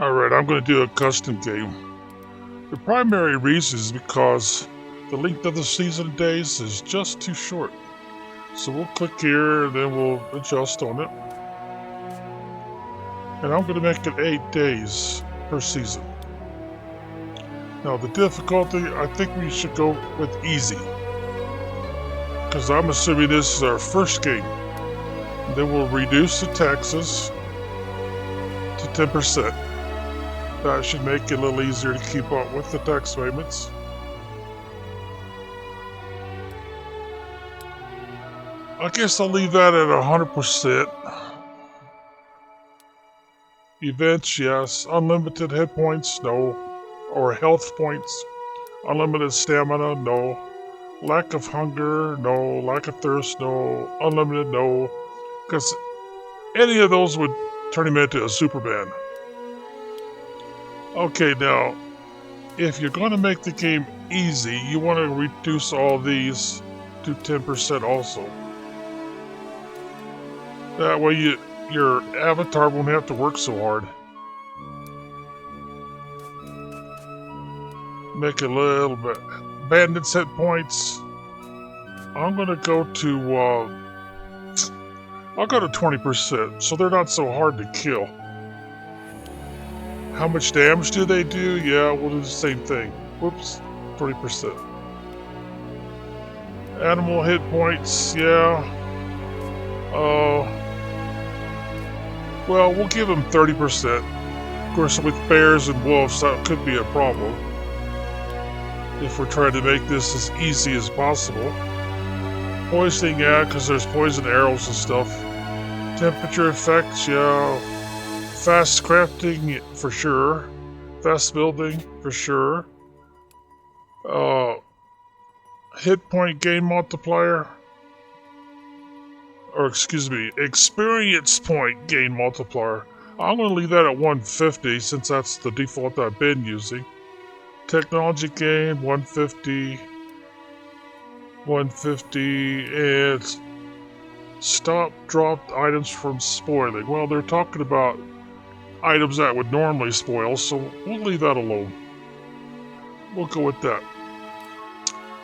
Alright, I'm going to do a custom game. The primary reason is because the length of the season days is just too short. So we'll click here and then we'll adjust on it. And I'm going to make it 8 days per season. Now the difficulty, I think we should go with easy. Because I'm assuming this is our first game. And then we'll reduce the taxes to 10%. That should make it a little easier to keep up with the tax payments. I guess I'll leave that at 100%. Events, yes. Unlimited hit points, no. Or health points. Unlimited stamina, no. Lack of hunger, no. Lack of thirst, no. Unlimited, no. Because any of those would turn him into a Superman. Okay, now, if you're going to make the game easy, you want to reduce all these to 10% also. That way your avatar won't have to work so hard. Make it a little bit. Bandits hit points. I'm going to go to, I'll go to 20%, so they're not so hard to kill. How much damage do they do? Yeah, we'll do the same thing. Whoops, 20%. Animal hit points, yeah. Well, we'll give them 30%. Of course, with bears and wolves, that could be a problem. If we're trying to make this as easy as possible. Poisoning, yeah, because there's poison arrows and stuff. Temperature effects, yeah. Fast crafting, for sure. Fast building, for sure. Hit point gain multiplier. Or excuse me, experience point gain multiplier. I'm going to leave that at 150 since that's the default I've been using. Technology gain, 150. 150, and stop dropped items from spoiling. Well, they're talking about items that would normally spoil, so we'll leave that alone. We'll go with that.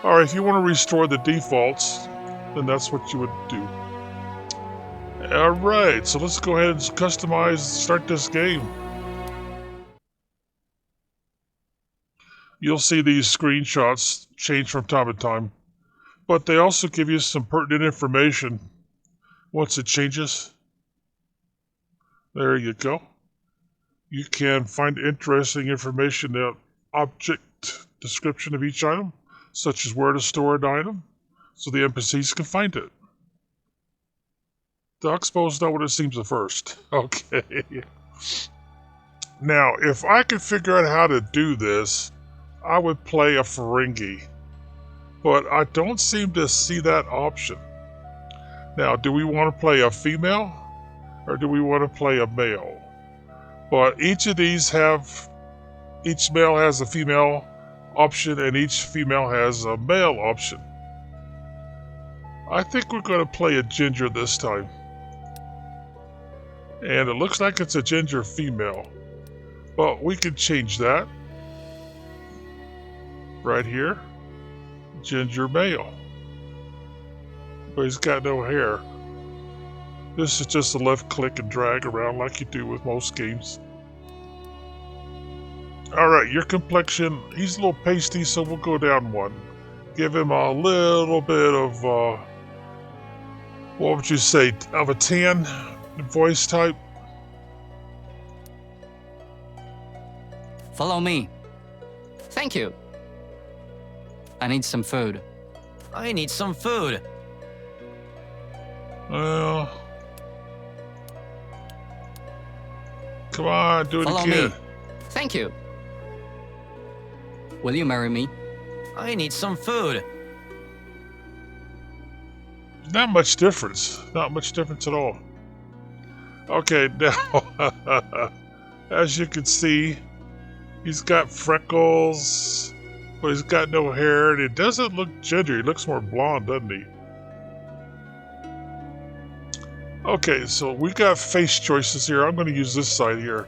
Alright, if you want to restore the defaults, then that's what you would do. Alright, so let's go ahead and customize, start this game. You'll see these screenshots change from time to time, but they also give you some pertinent information once it changes. There you go. You can find interesting information in the object description of each item, such as where to store an item, so the NPCs can find it. The Oxbow is not what it seems at first. Okay. Now, if I could figure out how to do this, I would play a Ferengi. But I don't seem to see that option. Now, do we want to play a female? Or do we want to play a male? But each of these each male has a female option and each female has a male option. I think we're going to play a ginger this time. And it looks like it's a ginger female. But we can change that. Right here. Ginger male. But he's got no hair. This is just a left click and drag around like you do with most games. Alright, your complexion, he's a little pasty, so we'll go down one. Give him a little bit of, what would you say, of a tan voice type? Follow me. Thank you. I need some food. I need some food. Well, come on, do it Follow again. me. Thank you. Will you marry me? I need some food. Not much difference. Not much difference at all. Okay, now, as you can see, he's got freckles, but he's got no hair, and it doesn't look ginger. He looks more blonde, doesn't he? Okay, so we got face choices here. I'm going to use this side here.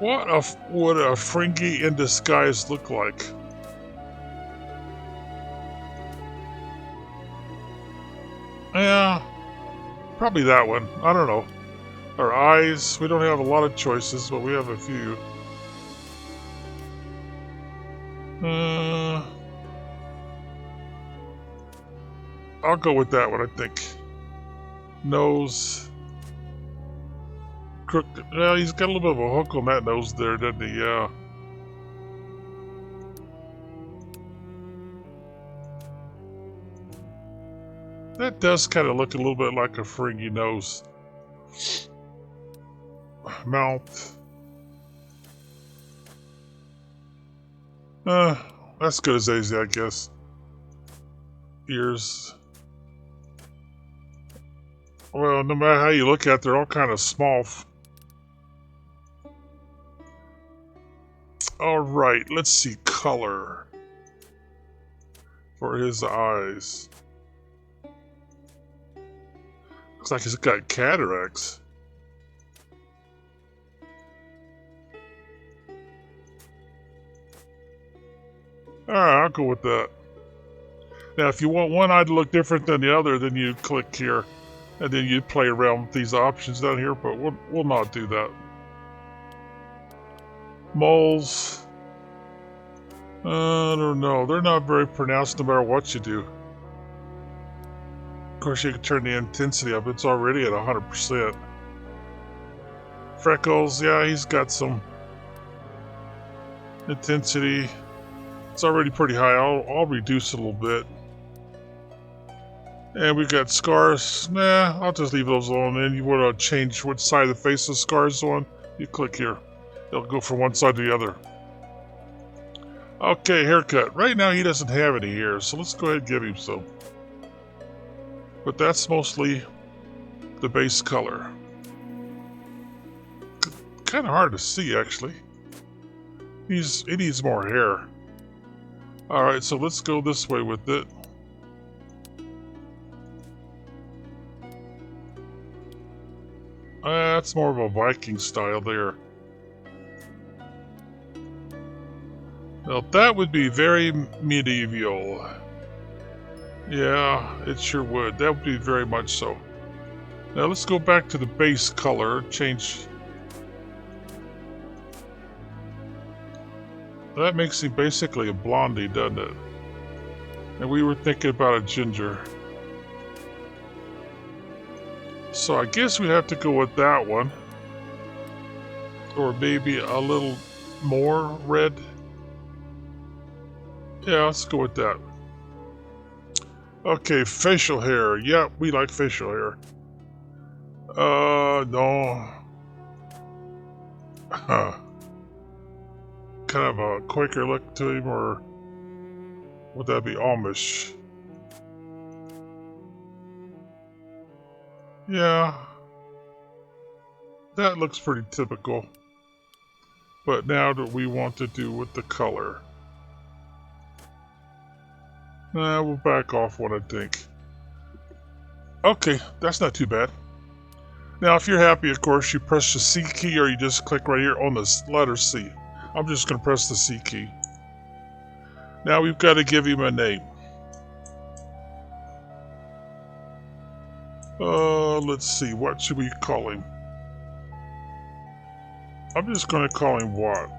would a Ferengi in disguise look like? Yeah, probably that one. I don't know. Our eyes, we don't have a lot of choices, but we have a few. I'll go with that one, I think. Nose. Crooked. Well, he's got a little bit of a hook on that nose there, doesn't he? Yeah. That does kind of look a little bit like a Ferengi nose. Mouth. That's good as easy, I guess. Ears. Well, no matter how you look at it, they're all kind of small. Alright, let's see color for his eyes. Looks like he's got cataracts. Alright, I'll go with that. Now, if you want one eye to look different than the other, then you click here. And then you play around with these options down here, but we'll not do that. Moles. I don't know. They're not very pronounced no matter what you do. Of course, you can turn the intensity up. It's already at 100%. Freckles, yeah, he's got some intensity. It's already pretty high. I'll reduce it a little bit. And we've got scars. Nah, I'll just leave those alone. And you want to change which side of the face the scars on, you click here. It'll go from one side to the other. Okay, haircut. Right now he doesn't have any hair, so let's go ahead and give him some. But that's mostly the base color. Kind of hard to see, actually. He needs more hair. Alright, so let's go this way with it. That's more of a Viking style there. Now that would be very medieval. Yeah, it sure would. That would be very much so. Now let's go back to the base color. Change. That makes him basically a blondie, doesn't it? And we were thinking about a ginger. So I guess we have to go with that one. Or maybe a little more red. Yeah, let's go with that. Okay, facial hair. Yeah, we like facial hair. No. Kind of a Quaker look to him, or would that be Amish? Yeah, that looks pretty typical. But now do we want to do with the color? Nah, we'll back off one, I think. Okay, that's not too bad. Now, if you're happy, of course, you press the C key, or you just click right here on the letter C. I'm just going to press the C key. Now we've got to give him a name. Let's see, what should we call him? I'm just going to call him Watt.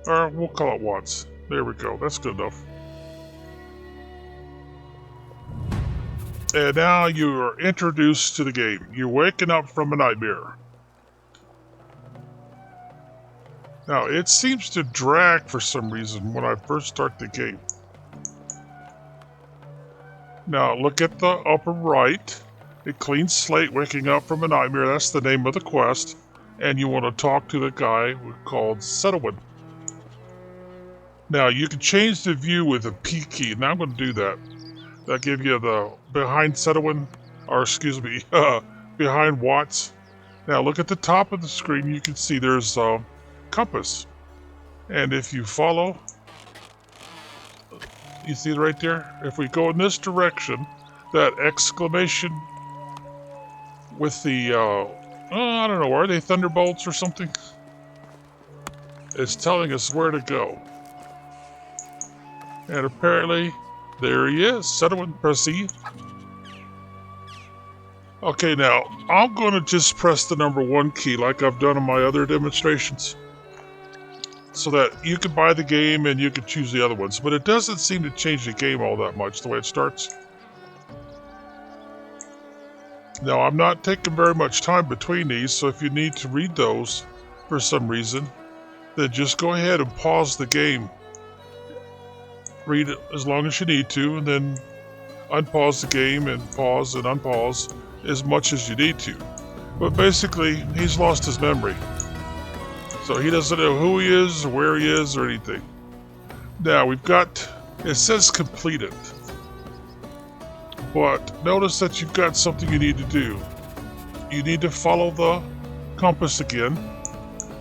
Or we'll call it Watts. There we go, that's good enough. And now you are introduced to the game. You're waking up from a nightmare. Now, it seems to drag for some reason when I first start the game. Now, look at the upper right. A clean slate, waking up from a nightmare. That's the name of the quest. And you want to talk to the guy called Settlewin. Now, you can change the view with a P key. Now I'm going to do that. That'll give you the behind Settlewin, or excuse me, behind Watts. Now, look at the top of the screen. You can see there's a compass. And if you follow, you see it right there? If we go in this direction, that exclamation with the I don't know, are they thunderbolts or something? It's telling us where to go. And apparently, there he is. Settlement, press E. Okay, now, I'm going to just press the number 1 key like I've done in my other demonstrations, so that you can buy the game and you can choose the other ones. But it doesn't seem to change the game all that much, the way it starts. Now, I'm not taking very much time between these, so if you need to read those for some reason, then just go ahead and pause the game. Read it as long as you need to, and then unpause the game and pause and unpause as much as you need to. But basically, he's lost his memory. So he doesn't know who he is, or where he is, or anything. Now we've got, it says completed. But notice that you've got something you need to do. You need to follow the compass again,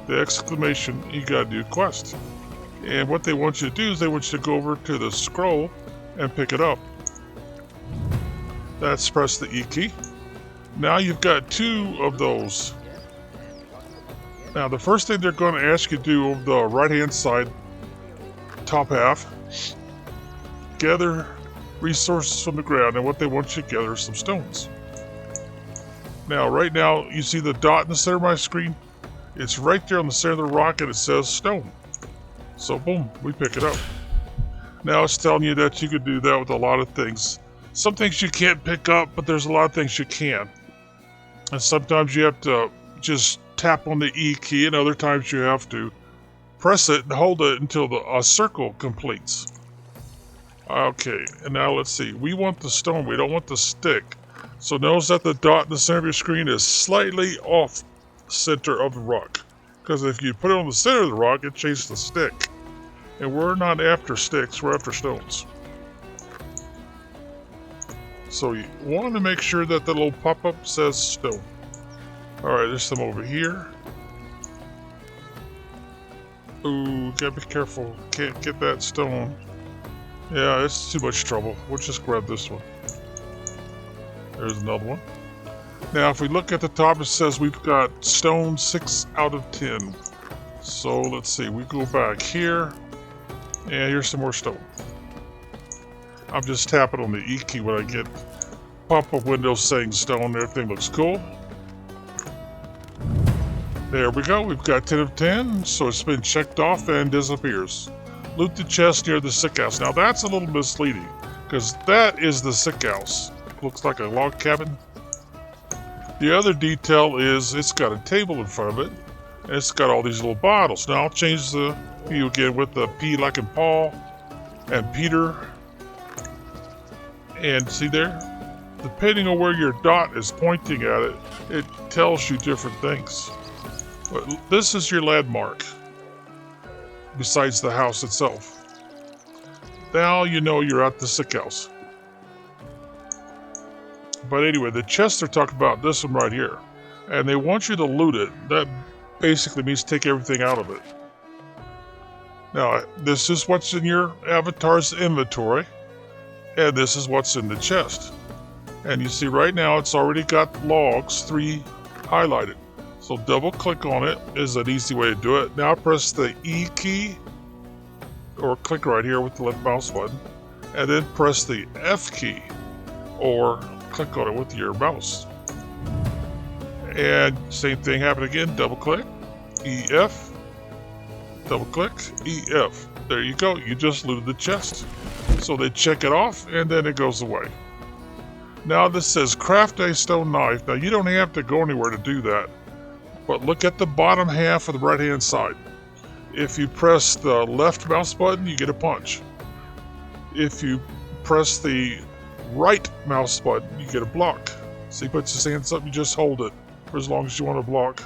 the exclamation, you gotta do quest. And what they want you to do is they want you to go over to the scroll and pick it up. That's press the E key. Now you've got 2 of those. Now the first thing they're going to ask you to do over the right hand side, top half, gather resources from the ground, and what they want you to gather is some stones. Now right now you see the dot in the center of my screen? It's right there on the center of the rock and it says stone. So boom, we pick it up. Now it's telling you that you could do that with a lot of things. Some things you can't pick up, but there's a lot of things you can. And sometimes you have to just tap on the E key, and other times you have to press it and hold it until a circle completes. Okay, and now let's see. We want the stone, we don't want the stick. So notice that the dot in the center of your screen is slightly off center of the rock. Because if you put it on the center of the rock, it changes the stick. And we're not after sticks, we're after stones. So you want to make sure that the little pop-up says stone. Alright, there's some over here. Ooh, gotta be careful. Can't get that stone. Yeah, it's too much trouble. We'll just grab this one. There's another one. Now, if we look at the top, it says we've got stone 6 out of 10. So, let's see. We go back here. And here's some more stone. I'm just tapping on the E key when I get pop-up windows saying stone. Everything looks cool. There we go. We've got 10 of 10. So it's been checked off and disappears. Loot the chest near the sick house. Now that's a little misleading, because that is the sick house. Looks like a log cabin. The other detail is it's got a table in front of it. And it's got all these little bottles. Now I'll change the view again with the P like in Paul and Peter. And see there? Depending on where your dot is pointing at it, it tells you different things. But this is your landmark, besides the house itself. Now you know you're at the sick house. But anyway, the chest they're talking about, this one right here. And they want you to loot it. That basically means take everything out of it. Now, this is what's in your avatar's inventory. And this is what's in the chest. And you see right now it's already got logs, 3 highlighted. So double click on it is an easy way to do it. Now press the E key, or click right here with the left mouse button, and then press the F key, or click on it with your mouse. And same thing happened again, double click, EF, double click, EF. There you go, you just looted the chest. So they check it off and then it goes away. Now this says craft a stone knife. Now you don't have to go anywhere to do that. But look at the bottom half of the right hand side. If you press the left mouse button, you get a punch. If you press the right mouse button, you get a block. So he puts his hands up, you just hold it for as long as you want to block.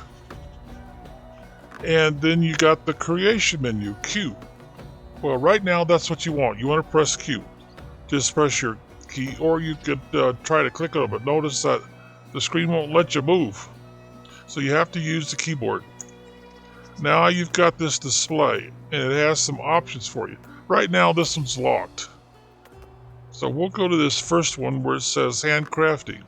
And then you got the creation menu, Q. Well, right now that's what you want. You want to press Q. Just press your key, or you could try to click on it, but notice that the screen won't let you move. So you have to use the keyboard. Now you've got this display, and it has some options for you. Right now this one's locked. So we'll go to this first one where it says handcrafting,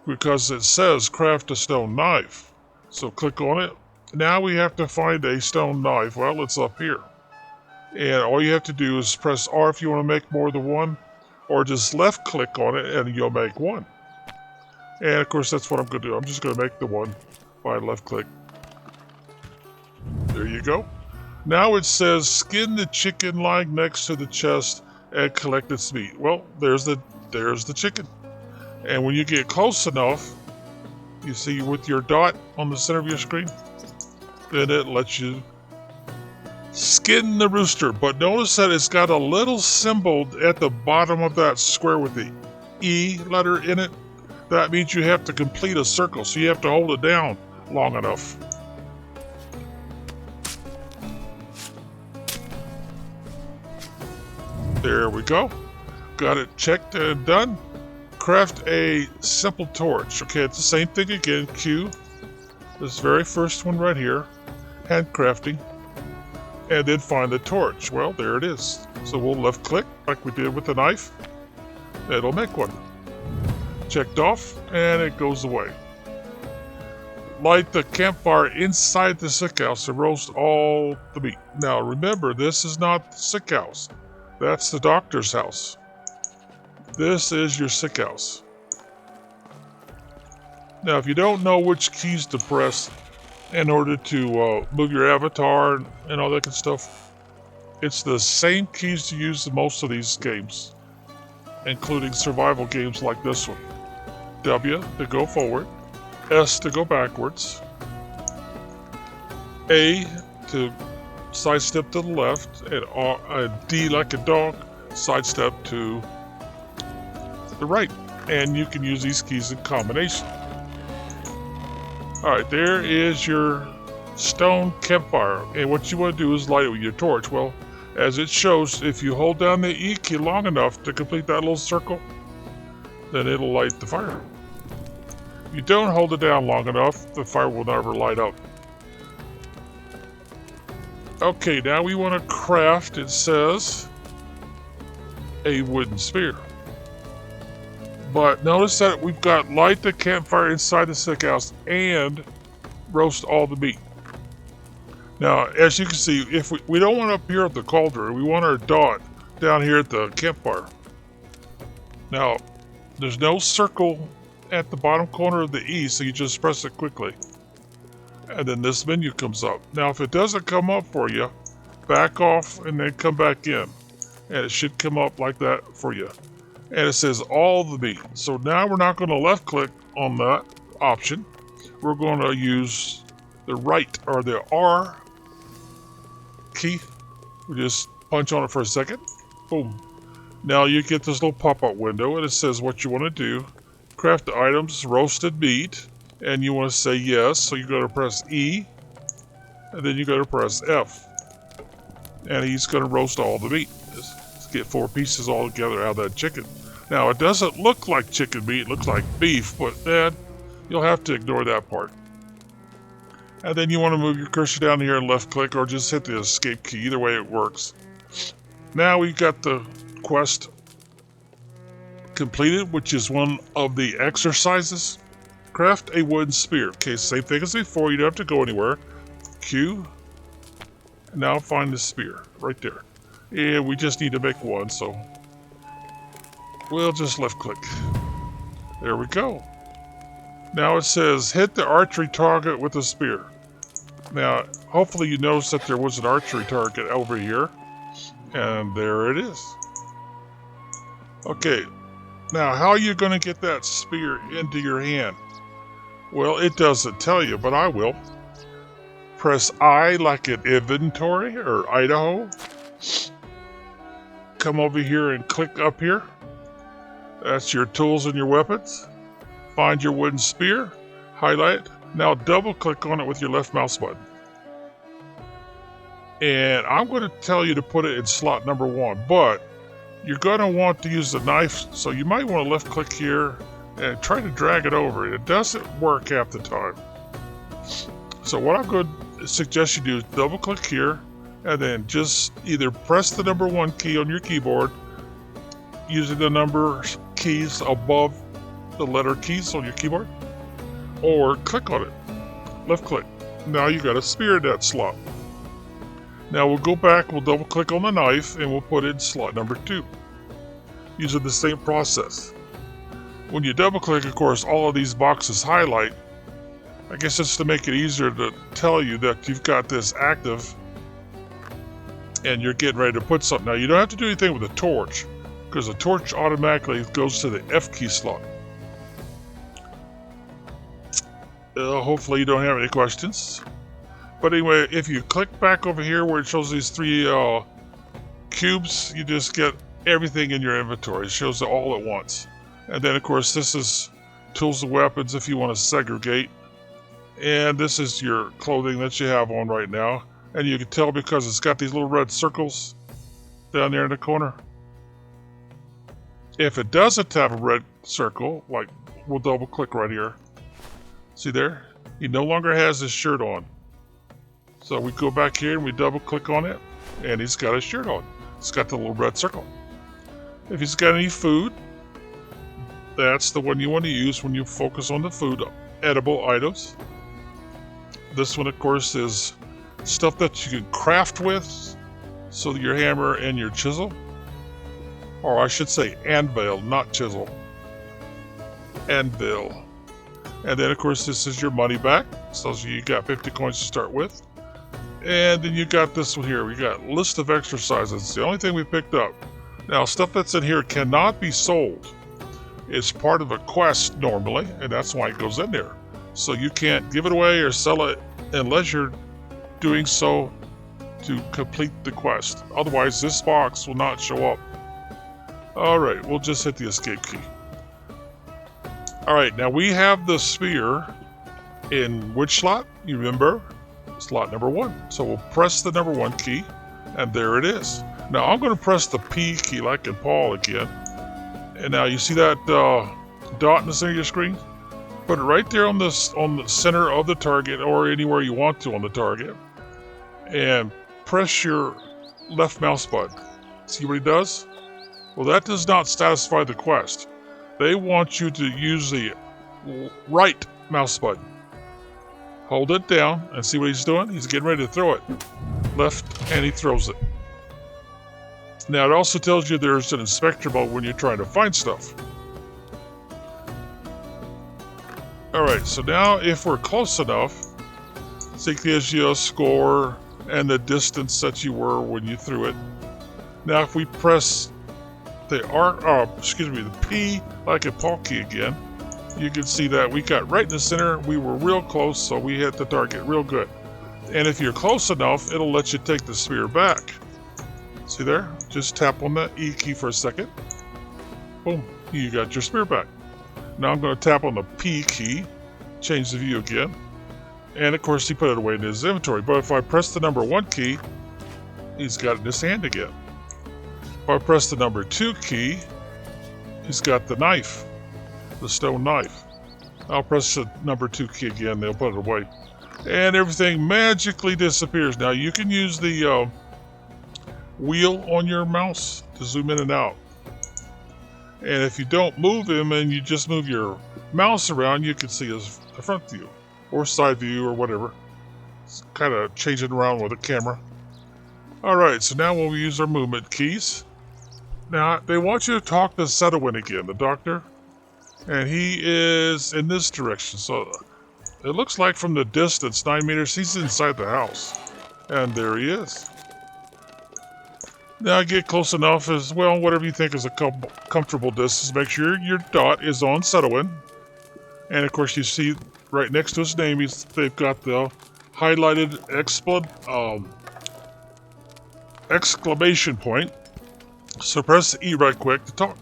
because it says craft a stone knife. So click on it. Now we have to find a stone knife. Well, it's up here. And all you have to do is press R if you want to make more than one, or just left click on it and you'll make one. And of course that's what I'm going to do. I'm just going to make the one by left click. There you go. Now it says skin the chicken lying next to the chest and collect its meat. Well, there's the chicken. And when you get close enough, you see with your dot on the center of your screen, then it lets you skin the rooster. But notice that it's got a little symbol at the bottom of that square with the E letter in it. That means you have to complete a circle, so you have to hold it down long enough. There we go. Got it checked and done. Craft a simple torch. Okay, it's the same thing again. Q. This very first one right here. Handcrafting. And then find the torch. Well, there it is. So we'll left click like we did with the knife. It'll make one. Checked off, and it goes away. Light the campfire inside the sick house to roast all the meat. Now remember, this is not the sick house. That's the doctor's house. This is your sick house. Now, if you don't know which keys to press in order to move your avatar and all that good stuff, it's the same keys to use in most of these games, including survival games like this one. W to go forward, S to go backwards, A to sidestep to the left, and D like a dog, sidestep to the right. And you can use these keys in combination. Alright, there is your stone campfire. And what you want to do is light it with your torch. Well, as it shows, if you hold down the E key long enough to complete that little circle, then it'll light the fire. If you don't hold it down long enough, the fire will never light up. Okay, now we want to craft, it says, a wooden spear. But notice that we've got light the campfire inside the sick house and roast all the meat. Now, as you can see, if we don't want up here at the cauldron, we want our dot down here at the campfire. Now, there's no circle at the bottom corner of the E, so you just press it quickly. And then this menu comes up. Now, if it doesn't come up for you, back off and then come back in. And it should come up like that for you. And it says all the meat. So now we're not going to left click on that option. We're going to use the right or the R key. We just punch on it for a second. Boom. Now you get this little pop-up window and it says what you want to do. Craft the items, roasted meat, and you want to say yes. So you go to press E, and then you go to press F. And he's going to roast all the meat. Just get 4 pieces all together out of that chicken. Now, it doesn't look like chicken meat, it looks like beef, but then you'll have to ignore that part. And then you want to move your cursor down here and left click, or just hit the escape key. Either way it works. Now we've got the quest completed, which is one of the exercises. Craft a wooden spear. Okay, same thing as before, you don't have to go anywhere. Q. Now find the spear, right there. And we just need to make one, so we'll just left click. There we go. Now it says hit the archery target with a spear. Now, hopefully you noticed that there was an archery target over here. And there it is. Okay, now how are you going to get that spear into your hand? Well, it doesn't tell you, but I will. Press I like in inventory or Idaho. Come over here and click up here. That's your tools and your weapons. Find your wooden spear, highlight it. Now double click on it with your left mouse button. And I'm going to tell you to put it in slot number 1, but you're going to want to use the knife, so you might want to left click here and try to drag it over. It doesn't work half the time. So what I'm going to suggest you do is double click here and then just either press the number 1 key on your keyboard using the number keys above the letter keys on your keyboard, or click on it. left click. Now you got a spear in that slot. Now we'll go back, we'll double click on the knife, and we'll put it in slot number 2. Using the same process. When you double click, of course, all of these boxes highlight. I guess it's to make it easier to tell you that you've got this active and you're getting ready to put something. Now you don't have to do anything with the torch, because the torch automatically goes to the F key slot. Hopefully you don't have any questions. But anyway, if you click back over here where it shows these 3 cubes, you just get everything in your inventory. It shows it all at once. And then of course this is tools and weapons if you want to segregate. And this is your clothing that you have on right now. And you can tell because it's got these little red circles down there in the corner. If it doesn't have a red circle, like we'll double click right here. See there? He no longer has his shirt on. So we go back here and we double click on it. And he's got his shirt on. It's got the little red circle. If he's got any food, that's the one you want to use when you focus on the food, edible items. This one, of course, is stuff that you can craft with, so your hammer and your chisel, or I should say anvil, not chisel. Anvil. And then, of course, this is your money back, so you got 50 coins to start with. And then you got this one here. We got list of exercises. It's the only thing we picked up. Now, stuff that's in here cannot be sold. It's part of a quest normally, and that's why it goes in there. So you can't give it away or sell it unless you're doing so to complete the quest. Otherwise, this box will not show up. Alright, we'll just hit the escape key. Alright, now we have the spear in which slot? You remember? Slot number 1. So we'll press the number 1 key, and there it is. Now I'm going to press the P key like in Paul again. And now you see that dot in the center of your screen? Put it right there on the center of the target, or anywhere you want to on the target. And press your left mouse button. See what he does? Well, that does not satisfy the quest. They want you to use the right mouse button. Hold it down and see what he's doing. He's getting ready to throw it. Left, and he throws it. Now it also tells you there's an inspector mode when you're trying to find stuff. Alright, so now if we're close enough, it gives you a score and the distance that you were when you threw it. Now if we press the the P like a Paul key again, you can see that we got right in the center. We were real close, so we hit the target real good. And if you're close enough, it'll let you take the spear back. See there? Just tap on the E key for a second. Boom, you got your spear back. Now I'm going to tap on the P key, change the view again. And of course he put it away in his inventory. But if I press the number 1 key, he's got it in his hand again. If I press the number 2 key, he's got the knife, the stone knife. I'll press the number 2 key again, they'll put it away. And everything magically disappears. Now you can use the wheel on your mouse to zoom in and out. And if you don't move him and you just move your mouse around, you can see his front view or side view or whatever. It's kind of changing around with the camera. Alright, so now we'll use our movement keys. Now, they want you to talk to Settlewin again, the doctor. And he is in this direction. So it looks like from the distance, 9 meters, he's inside the house. And there he is. Now get close enough as well, whatever you think is a comfortable distance. Make sure your dot is on Settlewin. And of course you see right next to his name, they've got the highlighted exclamation point. So press E right quick to talk.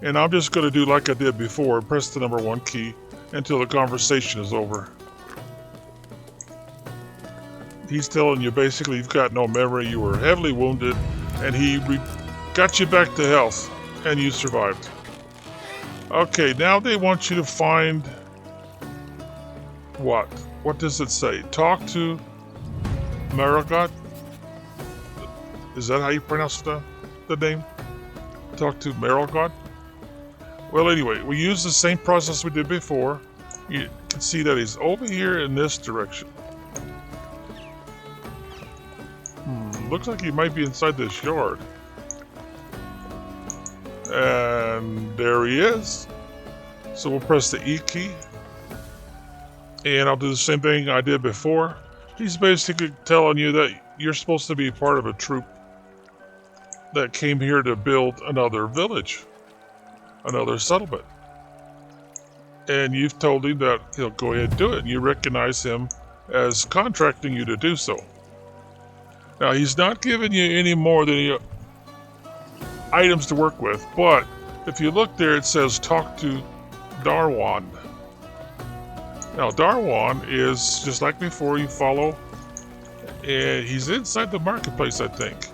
And I'm just going to do like I did before, press the number 1 key until the conversation is over. He's telling you basically you've got no memory, you were heavily wounded, and he got you back to health, and you survived. Okay, now they want you to find... what? What does it say? Talk to Maragot? Is that how you pronounce the name? Talk to Maragot? Well, anyway, we use the same process we did before. You can see that he's over here in this direction. Looks like he might be inside this yard. And there he is. So we'll press the E key. And I'll do the same thing I did before. He's basically telling you that you're supposed to be part of a troop that came here to build another village, another settlement. And you've told him that he'll go ahead and do it, and you recognize him as contracting you to do so. Now, he's not giving you any more than items to work with, but if you look there, it says talk to Darwan. Now, Darwan is just like before, you follow, and he's inside the marketplace, I think.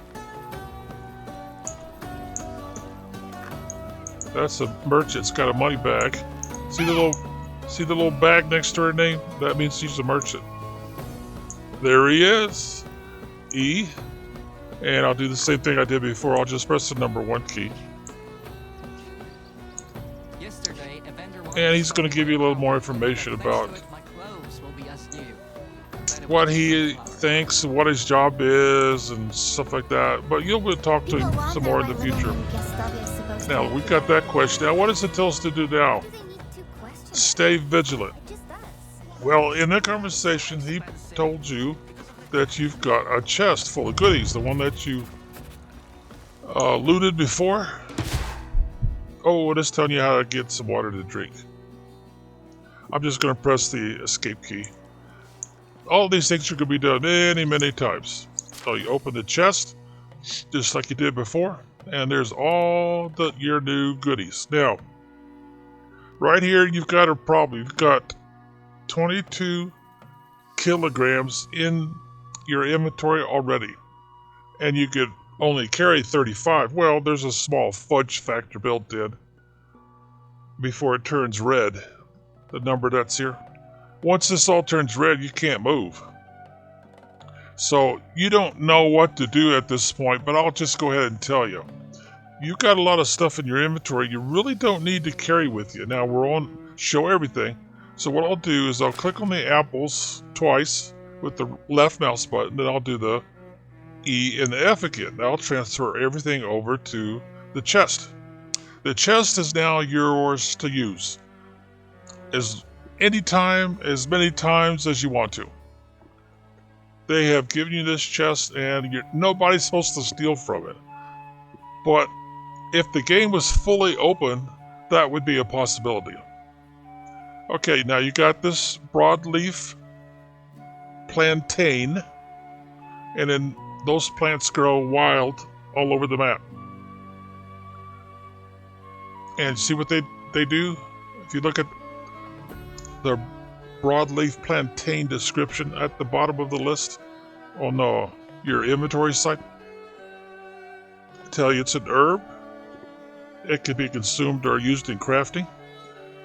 That's a merchant. It's got a money bag. See the little bag next to her name? That means she's a merchant. There he is. E. And I'll do the same thing I did before. I'll just press the number 1 key. And he's going to give you a little more information about what he thinks, what his job is, and stuff like that. But you'll talk to him some more in the future. Now, we got that question. Now, what does it tell us to do now? Stay vigilant. Well, in that conversation, he told you that you've got a chest full of goodies, the one that you looted before. Oh, it is telling you how to get some water to drink. I'm just going to press the escape key. All these things are going to be done many times. So you open the chest, just like you did before, and there's all your new goodies. Now, right here, you've got a problem. You've got 22 kilograms in your inventory already, and you could only carry 35. Well, there's a small fudge factor built in before it turns red, the number that's here. Once this all turns red, you can't move. So you don't know what to do at this point, but I'll just go ahead and tell you. You've got a lot of stuff in your inventory you really don't need to carry with you. Now we're on show everything. So what I'll do is I'll click on the apples twice with the left mouse button, then I'll do the E and the F again. That'll transfer everything over to the chest. The chest is now yours to use as many times as you want to. They have given you this chest, and nobody's supposed to steal from it. But if the game was fully open, that would be a possibility. Okay, now you got this broadleaf plantain, and then those plants grow wild all over the map. And see what they do? If you look at the broadleaf plantain description at the bottom of the list on your inventory site, tell you it's an herb. It can be consumed or used in crafting.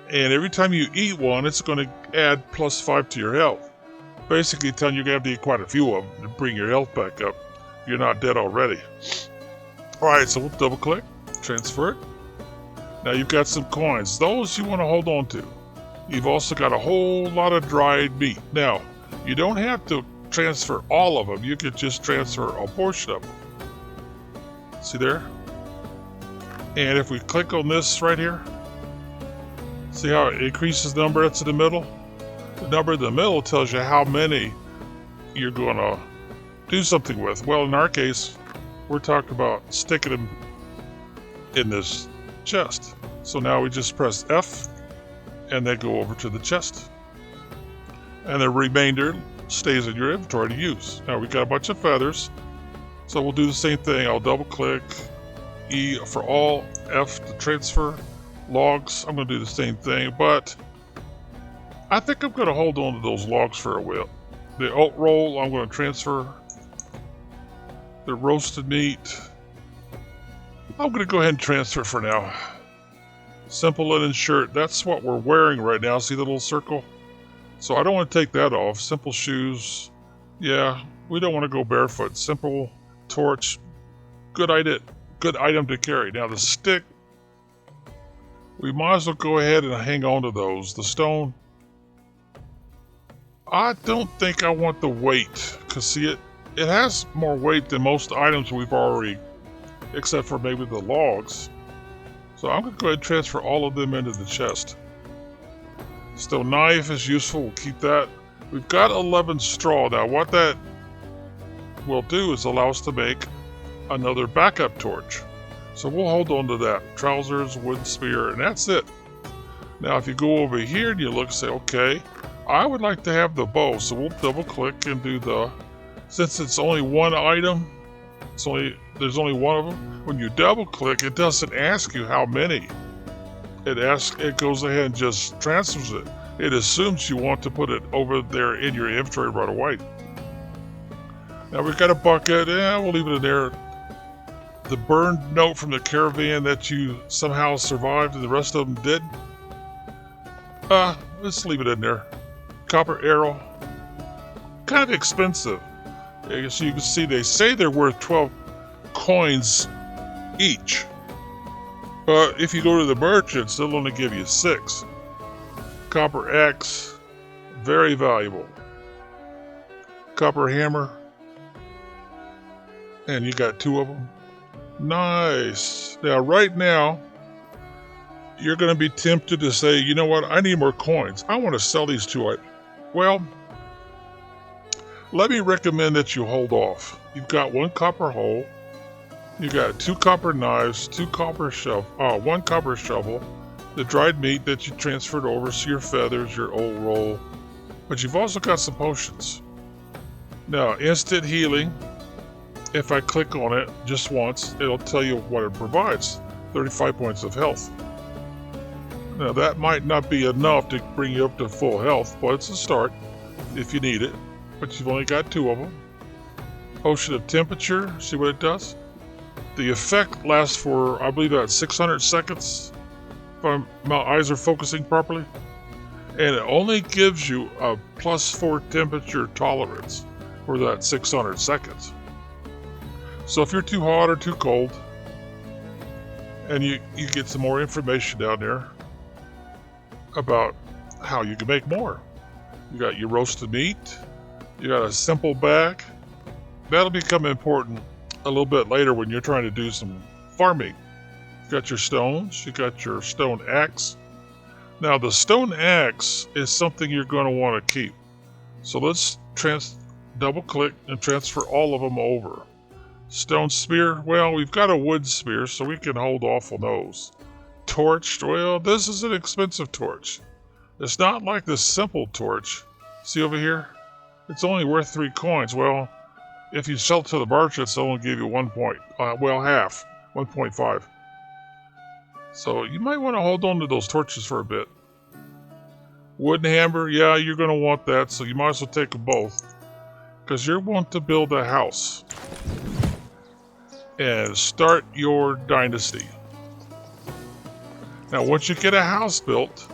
And every time you eat one, it's going to add +5 to your health. Basically telling you you're going to have to eat quite a few of them to bring your health back up. You're not dead already. Alright, so we'll double click, transfer it. Now you've got some coins. Those you want to hold on to. You've also got a whole lot of dried meat. Now, you don't have to transfer all of them. You could just transfer a portion of them. See there? And if we click on this right here, see how it increases the number that's in the middle? The number in the middle tells you how many you're going to do something with. Well, in our case, we're talking about sticking them in this chest. So now we just press F and then go over to the chest. And the remainder stays in your inventory to use. Now we got a bunch of feathers. So we'll do the same thing. I'll double click, E for all, F to transfer. Logs, I'm going to do the same thing, but I think I'm going to hold on to those logs for a while. The oat roll, I'm going to transfer. The roasted meat, I'm going to go ahead and transfer for now. Simple linen shirt, that's what we're wearing right now. See the little circle? So I don't want to take that off. Simple shoes, yeah, we don't want to go barefoot. Simple torch, good item to carry. Now the stick, we might as well go ahead and hang on to those. The stone, I don't think I want the weight, because see, it has more weight than most items we've already, except for maybe the logs. So I'm going to go ahead and transfer all of them into the chest. Stone knife is useful, we'll keep that. We've got 11 straw. Now what that will do is allow us to make another backup torch. So we'll hold on to that. Trousers, wooden spear, and that's it. Now if you go over here and you look and say, okay, I would like to have the bow, so we'll double click and do the, since it's only one item, there's only one of them. When you double click, it doesn't ask you how many. It goes ahead and just transfers it. It assumes you want to put it over there in your inventory right away. Now we've got a bucket, we'll leave it in there. The burned note from the caravan that you somehow survived and the rest of them did. Let's leave it in there. Copper arrow. Kind of expensive. So you can see they say they're worth 12 coins each. But if you go to the merchants, they'll only give you 6. Copper axe. Very valuable. Copper hammer. And you got 2 of them. Nice. Now, right now, you're going to be tempted to say, you know what, I need more coins. I want to sell these 2 items. Well, let me recommend that you hold off. You've got 1 copper hole. You got 2 copper knives, 1 copper shovel, the dried meat that you transferred over, so your feathers, your old roll. But you've also got some potions. Now, instant healing. If I click on it just once, it'll tell you what it provides. 35 points of health. Now that might not be enough to bring you up to full health, but it's a start if you need it. But you've only got 2 of them. Potion of temperature, see what it does? The effect lasts for, I believe, about 600 seconds, if my eyes are focusing properly. And it only gives you a +4 temperature tolerance for that 600 seconds. So if you're too hot or too cold, and you get some more information down there about how you can make more. You got your roasted meat, you got a simple bag. That'll become important a little bit later when you're trying to do some farming. You got your stones, you got your stone axe. Now the stone axe is something you're going to want to keep. So let's double click and transfer all of them over. Stone spear, well, we've got a wood spear, so we can hold off on those. Torch, well, this is an expensive torch. It's not like the simple torch. See over here? It's only worth 3 coins. Well, if you sell it to the merchants, they'll only give you 1 point. Half, 1.5. So you might want to hold on to those torches for a bit. Wooden hammer, yeah, you're going to want that, so you might as well take them both. Because you're wanting to build a house. And start your dynasty. Now, once you get a house built,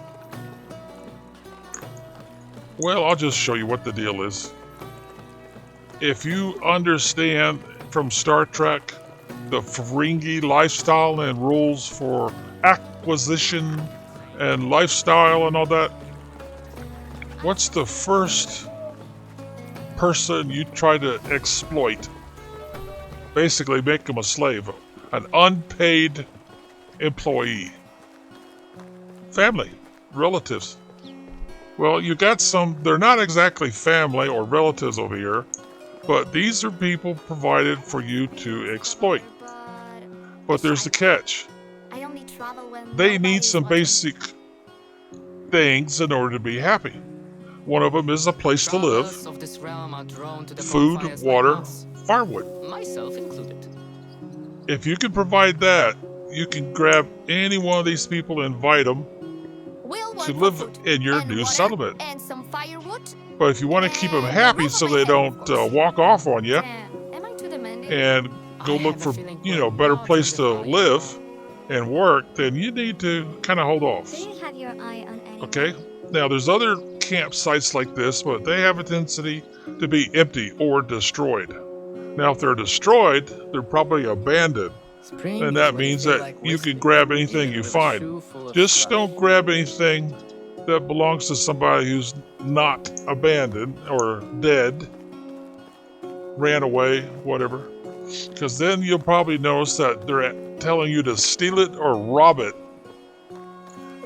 well, I'll just show you what the deal is. If you understand from Star Trek the Ferengi lifestyle and rules for acquisition and lifestyle and all that, what's the first person you try to exploit? Basically make them a slave, an unpaid employee. Family, relatives. Well, you got some, they're not exactly family or relatives over here, but these are people provided for you to exploit. But there's the catch. They need some basic things in order to be happy. One of them is a place to live, food, water, firewood. Myself included. If you can provide that, you can grab any one of these people and invite them to live in your new settlement. And some firewood. But if you want to keep them happy so they don't walk off on you and go look for, better place to live and work, then you need to kind of hold off. Do you have your eye on anyone? Okay? Now, there's other campsites like this, but they have a tendency to be empty or destroyed. Now, if they're destroyed, they're probably abandoned. And that means that you can grab anything you find. Just don't grab anything that belongs to somebody who's not abandoned or dead, ran away, whatever. Because then you'll probably notice that they're telling you to steal it or rob it.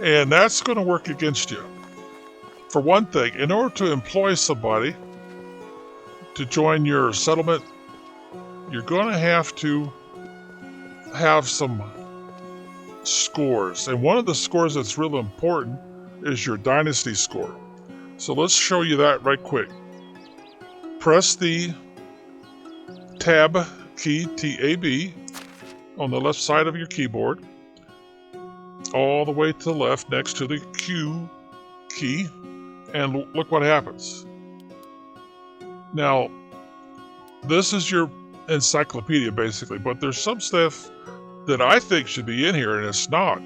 And that's going to work against you. For one thing, in order to employ somebody to join your settlement, you're going to have some scores. And one of the scores that's real important is your dynasty score. So let's show you that right quick. Press the Tab key, T-A-B, on the left side of your keyboard, all the way to the left next to the Q key, and look what happens. Now, this is your encyclopedia basically, but there's some stuff that I think should be in here and it's not.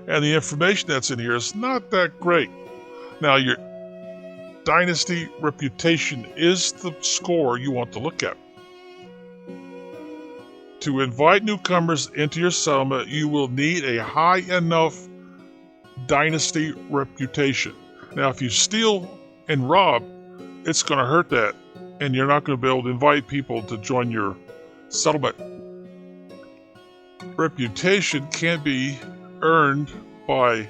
And the information that's in here is not that great. Now, your dynasty reputation is the score you want to look at. To invite newcomers into your settlement, you will need a high enough dynasty reputation. Now, if you steal and rob, it's going to hurt that, and you're not going to be able to invite people to join your settlement. Reputation can be earned by,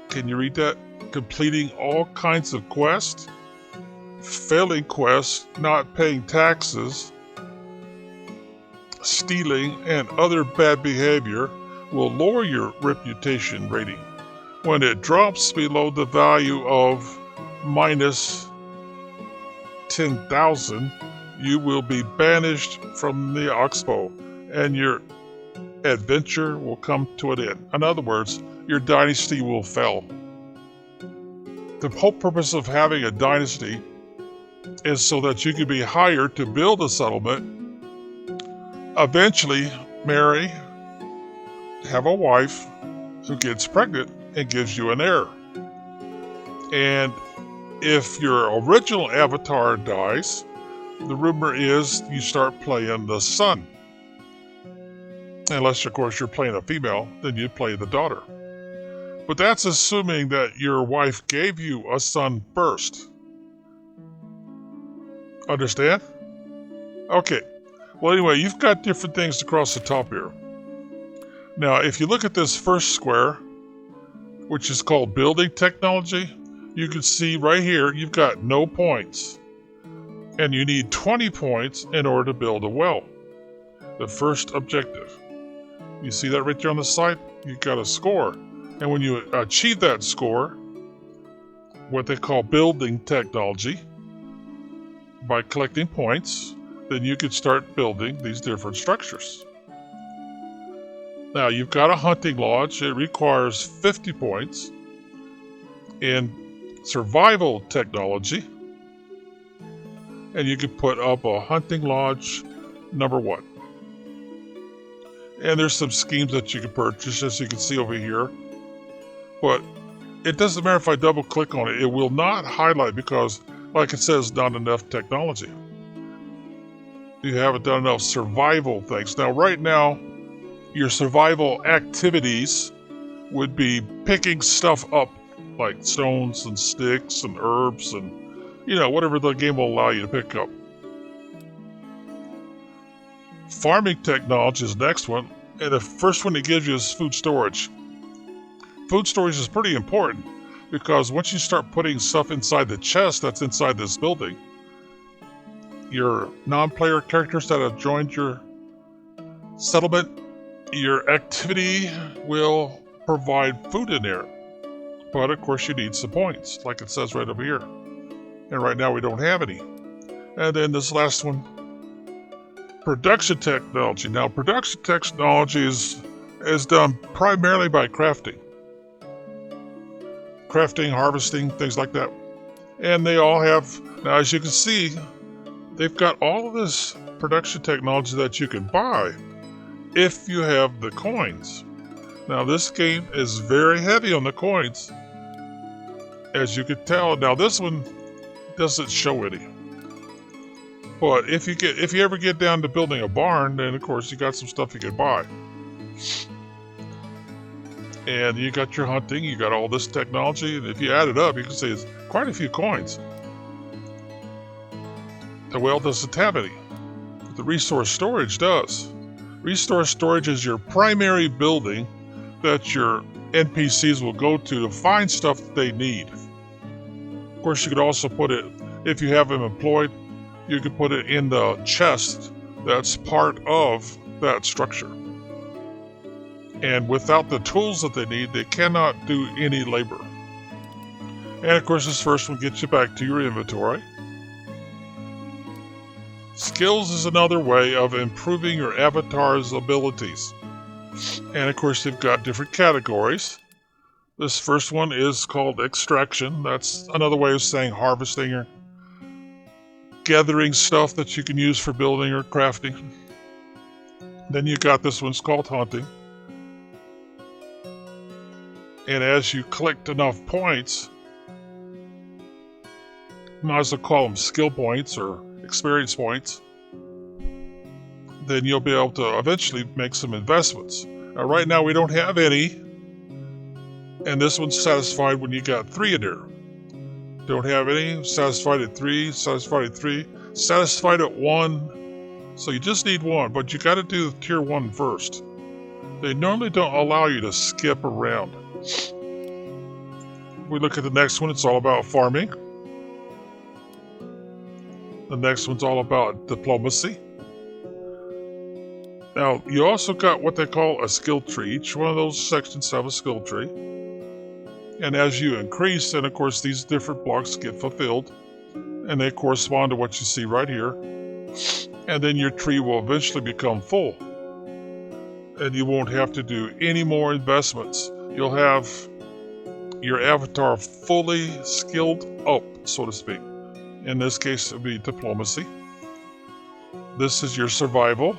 can you read that? Completing all kinds of quests, failing quests, not paying taxes, stealing, and other bad behavior will lower your reputation rating. When it drops below the value of minus 10,000, you will be banished from the Oxbow, and your adventure will come to an end. In other words, your dynasty will fail. The whole purpose of having a dynasty is so that you can be hired to build a settlement, eventually marry, have a wife who gets pregnant and gives you an heir. And if your original avatar dies, the rumor is you start playing the son. Unless, of course, you're playing a female, then you play the daughter. But that's assuming that your wife gave you a son first. Understand? Okay. Well, anyway, you've got different things across the top here. Now, if you look at this first square, which is called building technology, you can see right here you've got no points. And you need 20 points in order to build a well. The first objective. You see that right there on the side? You've got a score. And when you achieve that score, what they call building technology, by collecting points, then you can start building these different structures. Now, you've got a hunting lodge. It requires 50 points in survival technology. And you can put up a hunting lodge number 1. And there's some schemes that you can purchase, as you can see over here. But it doesn't matter if I double click on it. It will not highlight because, like it says, not enough technology. You haven't done enough survival things. Now, right now, your survival activities would be picking stuff up, like stones and sticks and herbs and, whatever the game will allow you to pick up. Farming technology is the next one, and the first one it gives you is food storage. Food storage is pretty important because once you start putting stuff inside the chest that's inside this building, your non-player characters that have joined your settlement, your activity will provide food in there. But of course you need some points, like it says right over here. And right now we don't have any. And then this last one, production technology. Now, production technology is done primarily by crafting. Crafting, harvesting, things like that. And they all have, now as you can see, they've got all of this production technology that you can buy if you have the coins. Now, this game is very heavy on the coins, as you can tell. Now, this one doesn't show any. But if you ever get down to building a barn, then of course you got some stuff you can buy. And you got your hunting, you got all this technology, and if you add it up, you can say it's quite a few coins. The well doesn't have any. But the resource storage does. Resource storage is your primary building that your NPCs will go to find stuff that they need. Of course, you could also put it, if you have them employed, you could put it in the chest that's part of that structure. And without the tools that they need, they cannot do any labor. And of course, this first one gets you back to your inventory. Skills is another way of improving your avatar's abilities. And of course, they've got different categories. This first one is called extraction. That's another way of saying harvesting or gathering stuff that you can use for building or crafting. Then you got this one's called hunting. And as you collect enough points, you might as well call them skill points or experience points, then you'll be able to eventually make some investments. Now, right now we don't have any, and this one's satisfied when you got 3 in there. Don't have any, satisfied at 3, satisfied at 3, satisfied at 1. So you just need 1, but you got to do the tier 1 first. They normally don't allow you to skip around. We look at the next one, it's all about farming. The next one's all about diplomacy. Now, you also got what they call a skill tree. Each one of those sections have a skill tree. And as you increase, and of course these different blocks get fulfilled, and they correspond to what you see right here. And then your tree will eventually become full. And you won't have to do any more investments. You'll have your avatar fully skilled up, so to speak. In this case, it would be diplomacy. This is your survival.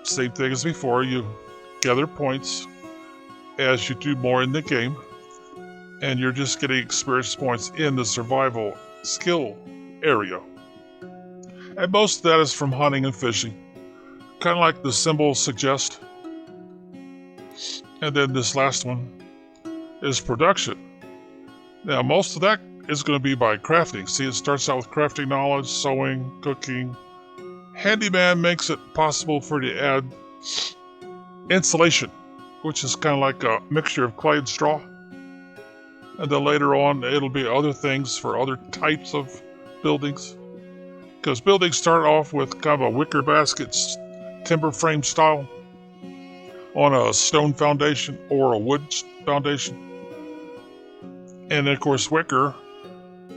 Same thing as before, you gather points as you do more in the game, and you're just getting experience points in the survival skill area. And most of that is from hunting and fishing, kind of like the symbol suggests. And then this last one is production. Now, most of that is going to be by crafting. See, it starts out with crafting knowledge, sewing, cooking. Handyman makes it possible for you to add insulation, which is kind of like a mixture of clay and straw. And then later on, it'll be other things for other types of buildings. Because buildings start off with kind of a wicker basket, timber frame style, on a stone foundation or a wood foundation. And of course, wicker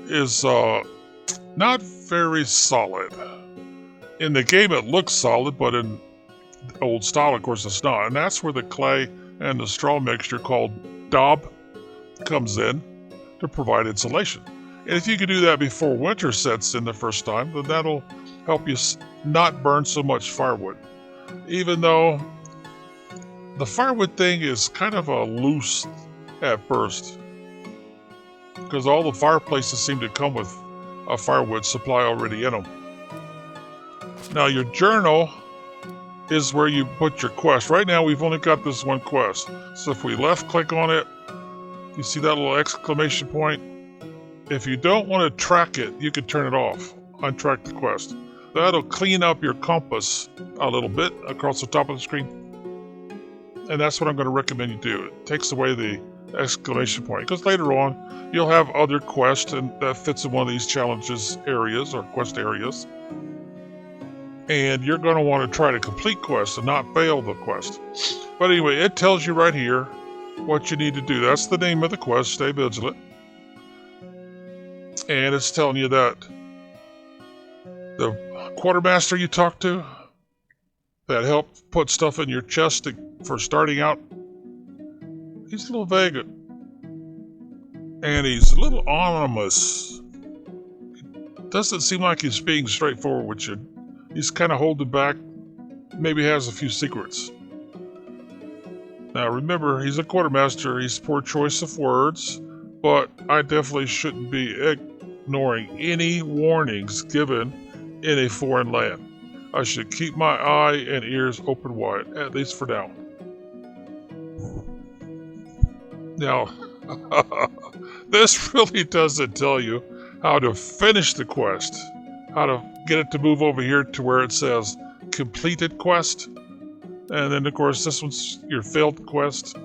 is not very solid. In the game, it looks solid, but in old style, of course, it's not. And that's where the clay and the straw mixture called daub comes in to provide insulation. And if you can do that before winter sets in the first time, then that'll help you not burn so much firewood. Even though the firewood thing is kind of a loose at first, because all the fireplaces seem to come with a firewood supply already in them. Now, your journal is where you put your quest. Right now, we've only got this one quest. So if we left click on it, you see that little exclamation point? If you don't want to track it, you can turn it off. Untrack the quest. That'll clean up your compass a little bit across the top of the screen. And that's what I'm going to recommend you do. It takes away the exclamation point, because later on you'll have other quests and that fits in one of these challenges areas or quest areas, and you're going to want to try to complete quests and not fail the quest. But anyway, it tells you right here what you need to do. That's the name of the quest, Stay Vigilant. And it's telling you that the quartermaster you talked to that helped put stuff in your chest for starting out, he's a little vague, and he's a little ominous. It doesn't seem like he's being straightforward with you. He's kind of holding back, maybe has a few secrets. Now remember, he's a quartermaster, he's poor choice of words, but I definitely shouldn't be ignoring any warnings given in a foreign land. I should keep my eye and ears open wide, at least for now. Now, this really doesn't tell you how to finish the quest, how to get it to move over here to where it says completed quest. And then, of course, this one's your failed quest.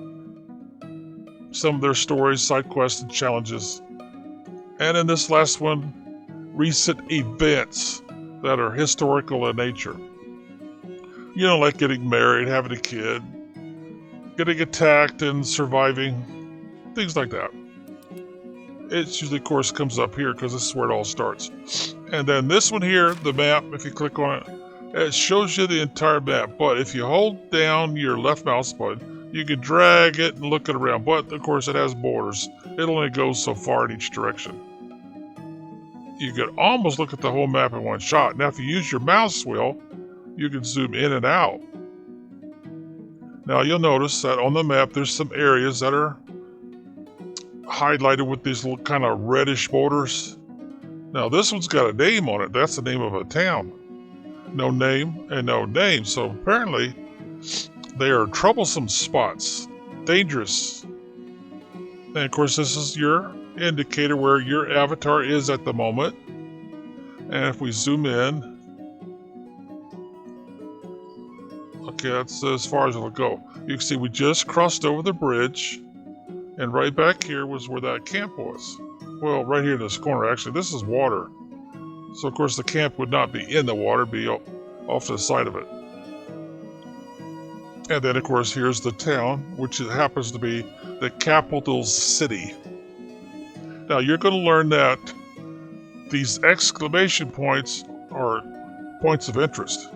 Some of their stories, side quests, and challenges. And in this last one, recent events that are historical in nature. You know, like getting married, having a kid, getting attacked and surviving, things like that. It usually, of course, comes up here because this is where it all starts. And then this one here, the map, if you click on it, it shows you the entire map. But if you hold down your left mouse button, you can drag it and look it around. But, of course, it has borders. It only goes so far in each direction. You could almost look at the whole map in one shot. Now, if you use your mouse wheel, you can zoom in and out. Now, you'll notice that on the map, there's some areas that are highlighted with these little kind of reddish borders. Now, this one's got a name on it. That's the name of a town. No name and no name. So, apparently, they are troublesome spots. Dangerous. And, of course, this is your indicator where your avatar is at the moment. And if we zoom in, okay, that's as far as it'll go. You can see we just crossed over the bridge, and right back here was where that camp was. Well, right here in this corner, actually, this is water. So, of course, the camp would not be in the water, be off to the side of it. And then, of course, here's the town, which happens to be the capital city. Now, you're going to learn that these exclamation points are points of interest.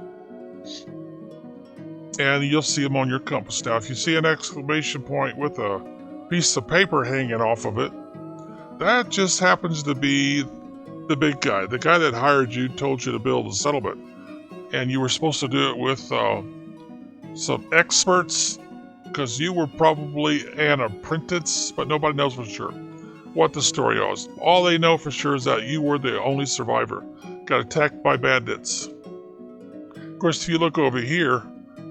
And you'll see them on your compass. Now, if you see an exclamation point with a piece of paper hanging off of it, that just happens to be the big guy. The guy that hired you told you to build a settlement. And you were supposed to do it with some experts, because you were probably an apprentice, but nobody knows for sure what the story was. All they know for sure is that you were the only survivor. Got attacked by bandits. Of course, if you look over here,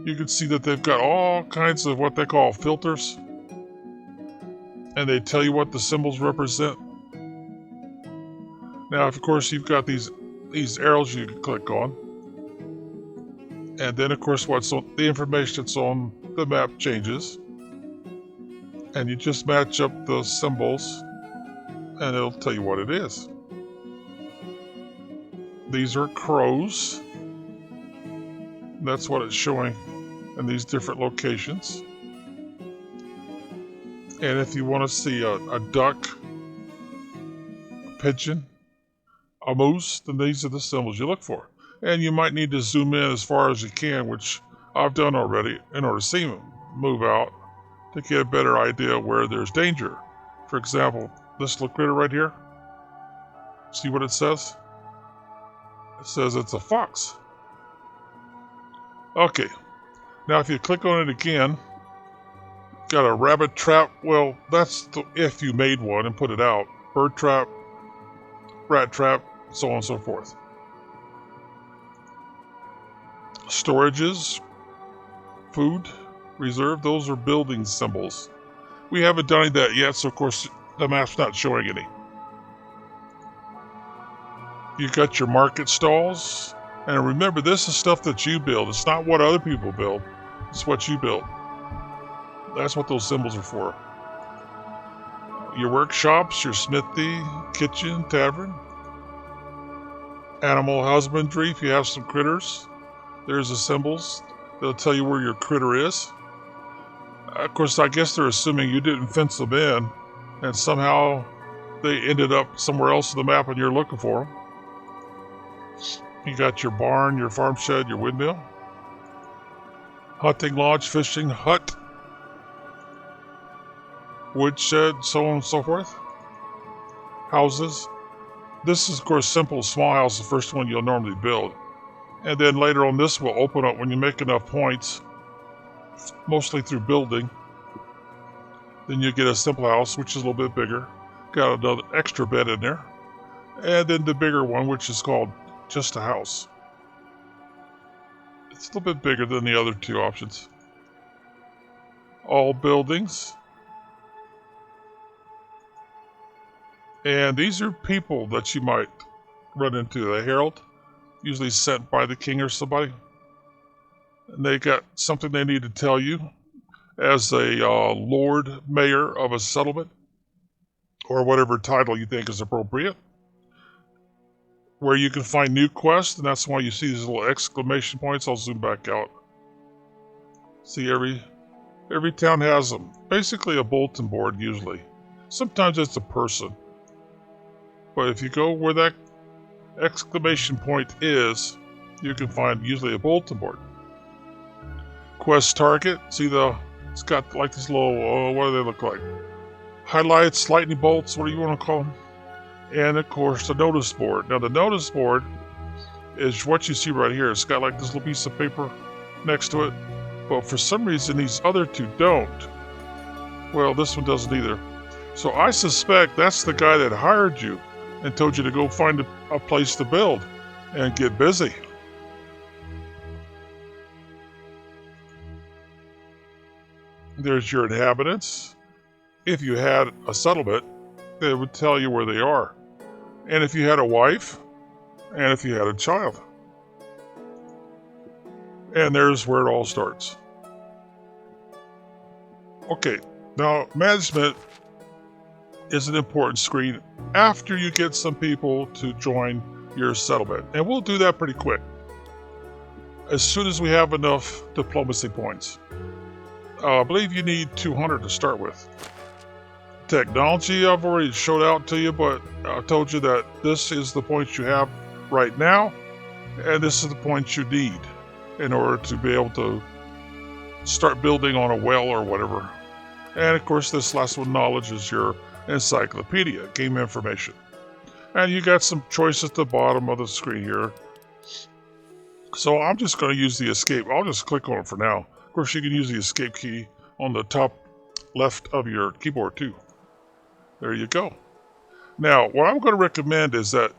you can see that they've got all kinds of what they call filters. And they tell you what the symbols represent. Now, of course, you've got these arrows you can click on. And then, of course, the information that's on the map changes. And you just match up the symbols, and it'll tell you what it is. These are crows. That's what it's showing in these different locations. And if you want to see a duck, a pigeon, a moose, then these are the symbols you look for. And you might need to zoom in as far as you can, which I've done already, in order to see them move out to get a better idea where there's danger. For example, this little critter right here. See what it says? It says it's a fox. Okay. Now if you click on it again, got a rabbit trap. Well, that's if you made one and put it out. Bird trap, rat trap, so on and so forth. Storages, food, reserve, those are building symbols. We haven't done that yet, so of course the map's not showing any. You got your market stalls, and remember, this is stuff that you build. It's not what other people build, it's what you build. That's what those symbols are for. Your workshops, your smithy, kitchen, tavern, animal husbandry, if you have some critters, there's the symbols. They'll tell you where your critter is. Of course, I guess they're assuming you didn't fence them in, and somehow they ended up somewhere else on the map and you're looking for them. You got your barn, your farm shed, your windmill, hunting lodge, fishing hut, woodshed, so on and so forth. Houses. This is, of course, simple, small house, the first one you'll normally build. And then later on, this will open up when you make enough points, mostly through building. Then you get a simple house, which is a little bit bigger. Got another extra bed in there. And then the bigger one, which is called just a house. It's a little bit bigger than the other two options. All buildings. And these are people that you might run into. A herald, usually sent by the king or somebody. And they got something they need to tell you as a lord mayor of a settlement, or whatever title you think is appropriate, where you can find new quests, and that's why you see these little exclamation points. I'll zoom back out. See, every town has them. Basically a bulletin board usually. Sometimes it's a person. But if you go where that exclamation point is, you can find usually a bulletin board. Quest target, see it's got like these little, what do they look like? Highlights, lightning bolts, what do you want to call them? And of course the notice board. Now the notice board is what you see right here. It's got like this little piece of paper next to it. But for some reason these other two don't. Well, this one doesn't either. So I suspect that's the guy that hired you and told you to go find a place to build and get busy. There's your inhabitants. If you had a settlement, it would tell you where they are. And if you had a wife, and if you had a child. And there's where it all starts. Okay, now management is an important screen after you get some people to join your settlement. And we'll do that pretty quick. As soon as we have enough diplomacy points. I believe you need 200 to start with. Technology I've already showed out to you, but I told you that this is the points you have right now, and this is the points you need in order to be able to start building on a well or whatever. And of course this last one, knowledge, is your encyclopedia, game information. And you got some choices at the bottom of the screen here. So I'm just going to use the escape. I'll just click on it for now. Of course you can use the escape key on the top left of your keyboard too. There you go. Now, what I'm going to recommend is that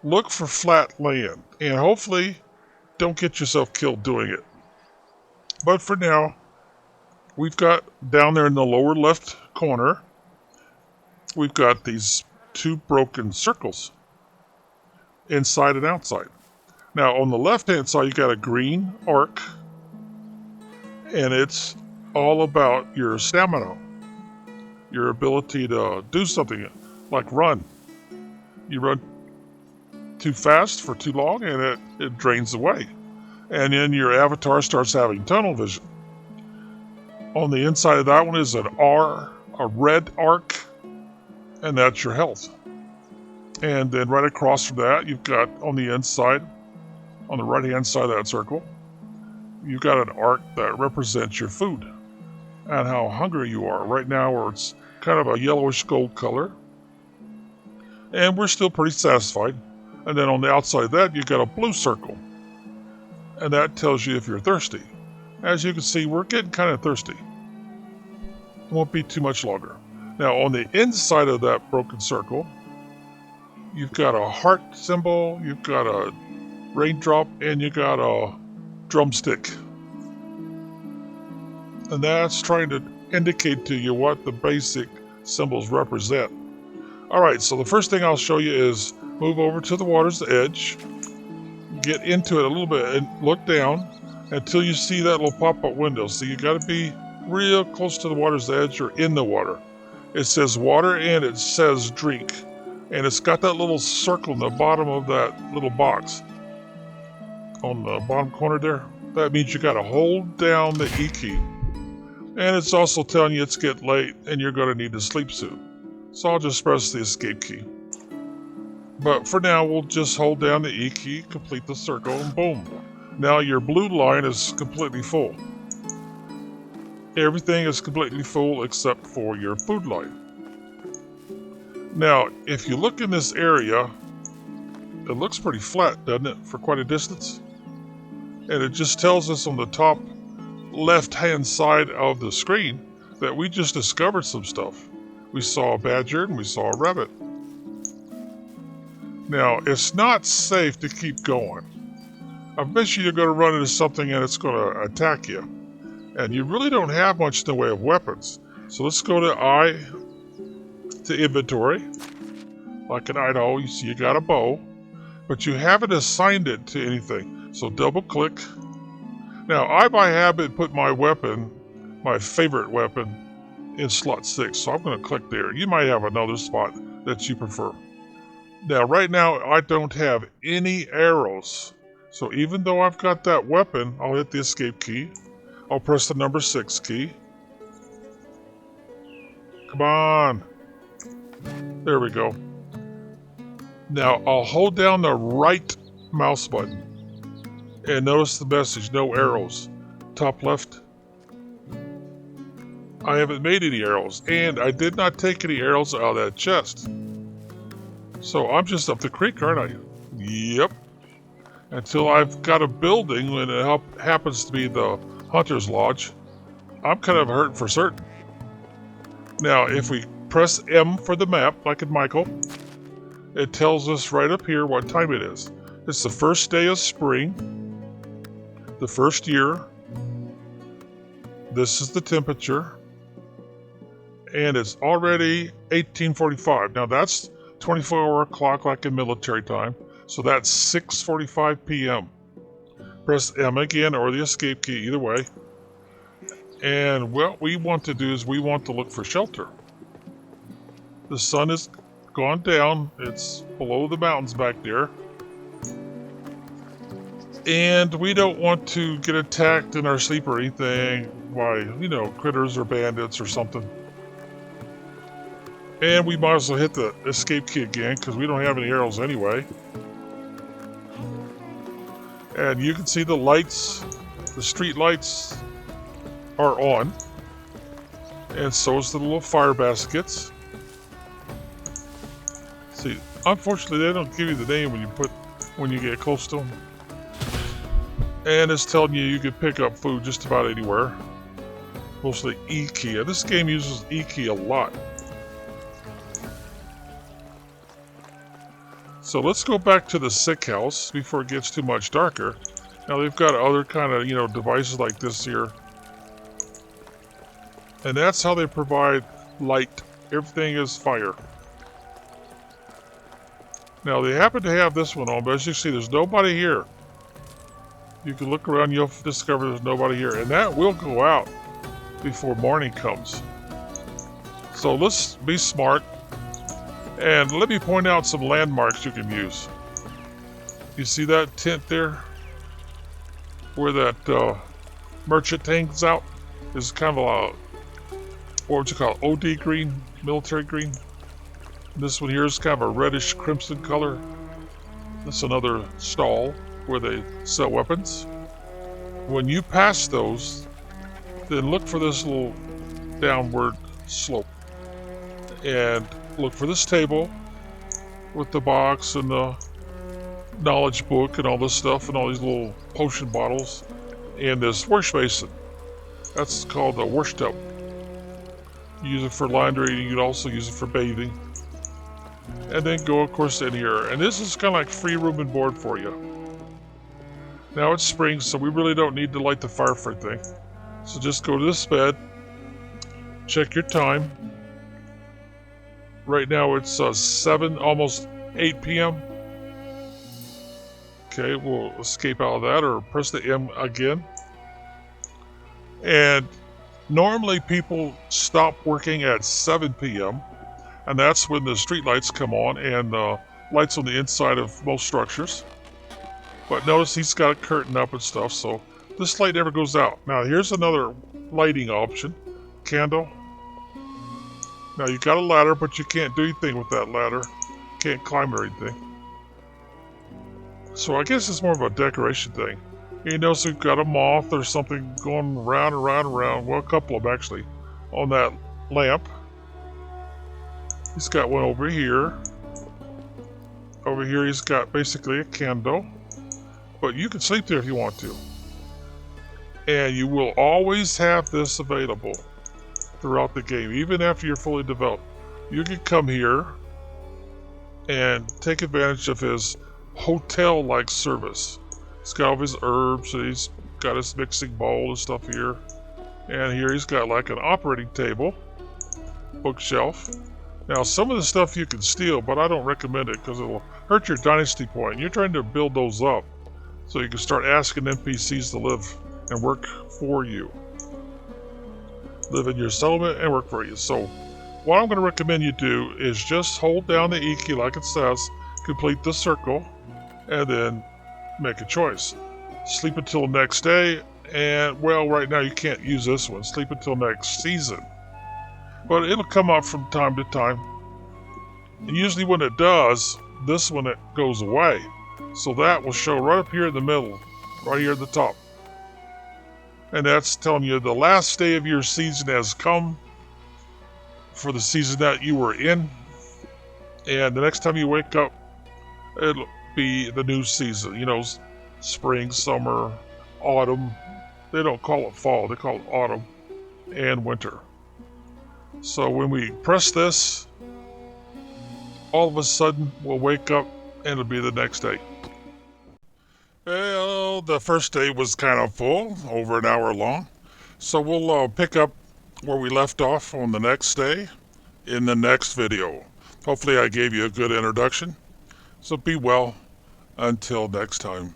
look for flat land, and hopefully don't get yourself killed doing it. But for now, we've got down there in the lower left corner, we've got these two broken circles, inside and outside. Now, on the left-hand side, you got a green arc, and it's all about your stamina. Your ability to do something like run. You run too fast for too long and it drains away. And then your avatar starts having tunnel vision. On the inside of that one is an R, a red arc, and that's your health. And then right across from that, you've got on the inside, on the right hand side of that circle, you've got an arc that represents your food and how hungry you are. Right now, where it's kind of a yellowish gold color, and we're still pretty satisfied. And then on the outside of that, you've got a blue circle, and that tells you if you're thirsty. As you can see, we're getting kind of thirsty. It won't be too much longer. Now on the inside of that broken circle, you've got a heart symbol, you've got a raindrop, and you got a drumstick, and that's trying to indicate to you what the basic symbols represent. Alright, so the first thing I'll show you is move over to the water's edge, get into it a little bit, and look down until you see that little pop-up window. So you got to be real close to the water's edge or in the water. It says water and it says drink, and it's got that little circle in the bottom of that little box on the bottom corner there. That means you got to hold down the E key. And it's also telling you it's getting late and you're going to need to sleep soon. So I'll just press the escape key. But for now, we'll just hold down the E key, complete the circle, and boom. Now your blue line is completely full. Everything is completely full except for your food line. Now, if you look in this area, it looks pretty flat, doesn't it, for quite a distance? And it just tells us on the top left-hand side of the screen that we just discovered some stuff. We saw a badger and we saw a rabbit. Now, it's not safe to keep going. I bet you're going to run into something and it's going to attack you. And you really don't have much in the way of weapons. So let's go to I to inventory. Like in Idaho, you see you got a bow, but you haven't assigned it to anything. So double click. Now I by habit put my weapon, my favorite weapon, in slot 6. So I'm going to click there. You might have another spot that you prefer. Now right now I don't have any arrows. So even though I've got that weapon, I'll hit the escape key. I'll press the number 6 key. Come on. There we go. Now I'll hold down the right mouse button and notice the message, no arrows. Top left. I haven't made any arrows, and I did not take any arrows out of that chest. So I'm just up the creek, aren't I? Yep. Until I've got a building, and it happens to be the Hunter's Lodge. I'm kind of hurt for certain. Now, if we press M for the map, like in Michael, it tells us right up here what time it is. It's the first day of spring, the first year. This is the temperature. And it's already 1845. Now, that's 24-hour clock like in military time. So that's 6:45 p.m. Press M again or the escape key, either way. And what we want to do is we want to look for shelter. The sun has gone down. It's below the mountains back there. And we don't want to get attacked in our sleep or anything by, critters or bandits or something. And we might as well hit the escape key again because we don't have any arrows anyway. And you can see the lights, the street lights are on. And so is the little fire baskets. See, unfortunately they don't give you the name when you get close to them. And it's telling you can pick up food just about anywhere. Mostly E key. And this game uses E key a lot. So let's go back to the sick house before it gets too much darker. Now they've got other kind of, devices like this here. And that's how they provide light. Everything is fire. Now they happen to have this one on, but as you see, there's nobody here. You can look around, you'll discover there's nobody here. And that will go out before morning comes. So let's be smart. And let me point out some landmarks you can use. You see that tent there? Where that merchant hangs out? Is kind of a, what would you call it? OD green, military green. This one here is kind of a reddish crimson color. This is another stall where they sell weapons. When you pass those, then look for this little downward slope. And look for this table with the box and the knowledge book and all this stuff and all these little potion bottles and this wash basin. That's called the wash tub. You use it for laundry, you can also use it for bathing. And then go, of course, in here. And this is kind of like free room and board for you. Now it's spring, so we really don't need to light the fire for anything. So just go to this bed, check your time. Right now it's 7, almost 8 p.m. Okay, we'll escape out of that or press the M again. And normally people stop working at 7 p.m. and that's when the street lights come on and lights on the inside of most structures. But notice he's got a curtain up and stuff, so this light never goes out. Now here's another lighting option. Candle. Now you got a ladder, but you can't do anything with that ladder. Can't climb or anything. So I guess it's more of a decoration thing. You notice we've got a moth or something going round and round and round. Well, a couple of them actually on that lamp. He's got one over here. Over here he's got basically a candle. But you can sleep there if you want to. And you will always have this available throughout the game, even after you're fully developed. You can come here and take advantage of his hotel-like service. He's got all his herbs, and he's got his mixing bowl and stuff here. And here he's got like an operating table, bookshelf, Now, some of the stuff you can steal, but I don't recommend it because it'll hurt your dynasty point. You're trying to build those up so you can start asking NPCs to live and work for you. Live in your settlement and work for you. So what I'm going to recommend you do is just hold down the E key like it says, complete the circle, and then make a choice. Sleep until next day, and well, right now you can't use this one. Sleep until next season. But it'll come up from time to time. And usually when it does, this one it goes away. So that will show right up here in the middle, right here at the top. And that's telling you the last day of your season has come for the season that you were in. And the next time you wake up, it'll be the new season. You know, spring, summer, autumn. They don't call it fall, they call it autumn and winter. So when we press this, all of a sudden we'll wake up and it'll be the next day. Well, the first day was kind of full, over an hour long. So we'll pick up where we left off on the next day in the next video. Hopefully I gave you a good introduction. So be well until next time.